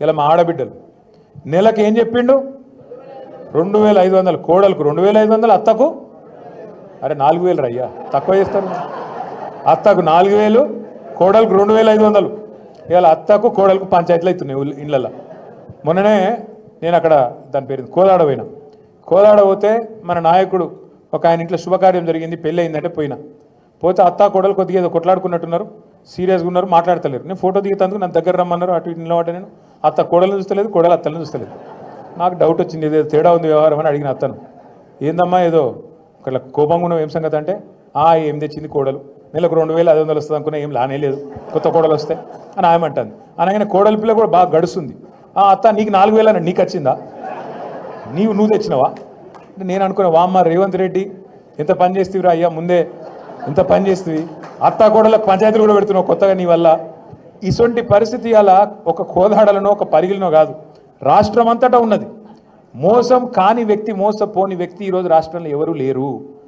ఇలా మా ఆడబిడ్డలు నెలకు ఏం చెప్పిండు 2500 కోడలకు 2500 అత్తకు అరే 4000 అయ్యా తక్కువ చేస్తారు అత్తకు 4000 కోడలకు 2500 ఇలా అత్తకు కోడలకు పంచాయతీలు అవుతున్నాయి ఇళ్ళల్లో మొన్ననే నేను అక్కడ దాని పేరు కోదాడ పోయినా కోదాడ పోతే మన నాయకుడు ఒక ఆయన ఇంట్లో శుభకార్యం జరిగింది పెళ్ళి అయిందంటే పోతే అత్త కోడలు కొద్దిగా ఏదో కొట్లాడుకున్నట్టున్నారు సీరియస్గా ఉన్నారు మాట్లాడతలేరు నేను ఫోటో దిగుతందుకు నన్ను దగ్గర రమ్మన్నారు అటు ఇటు నిలబడ్డ నేను అత్త కోడలను చూస్తలేదు కోడలు అత్తలను చూస్తలేదు నాకు డౌట్ వచ్చింది ఏదో తేడా ఉంది వ్యవహారం అని అడిగిన అత్తను ఏందమ్మా ఏదో ఒకళ్ళ కోపంగా ఉన్న ఏం సంగతి అంటే ఏం తెచ్చింది కోడలు నెలకు 2500 వస్తుంది అనుకున్నా ఏం లానే లేదు కొత్త కోడలు వస్తే అని ఆయమంటుంది అనగానే కోడలి పిల్ల కూడా బాగా గడుస్తుంది అత్త నీకు 4000 అని నీకు వచ్చిందా నువ్వు తెచ్చినవా అంటే నేను అనుకున్నా వామ్మ రేవంత్ రెడ్డి ఎంత పని చేస్తేవిరా అయ్యా ముందే ఎంత పని చేస్తుంది అత్త కోడలకు పంచాయతీలు కూడా పెడుతున్నావు కొత్తగా నీ వల్ల ఇటువంటి పరిస్థితి అలా ఒక కోదాడలనో ఒక పరిగిలనో కాదు రాష్ట్రం అంతటా ఉన్నది మోసం కాని వ్యక్తి మోసపోని వ్యక్తి ఈరోజు రాష్ట్రంలో ఎవరు లేరు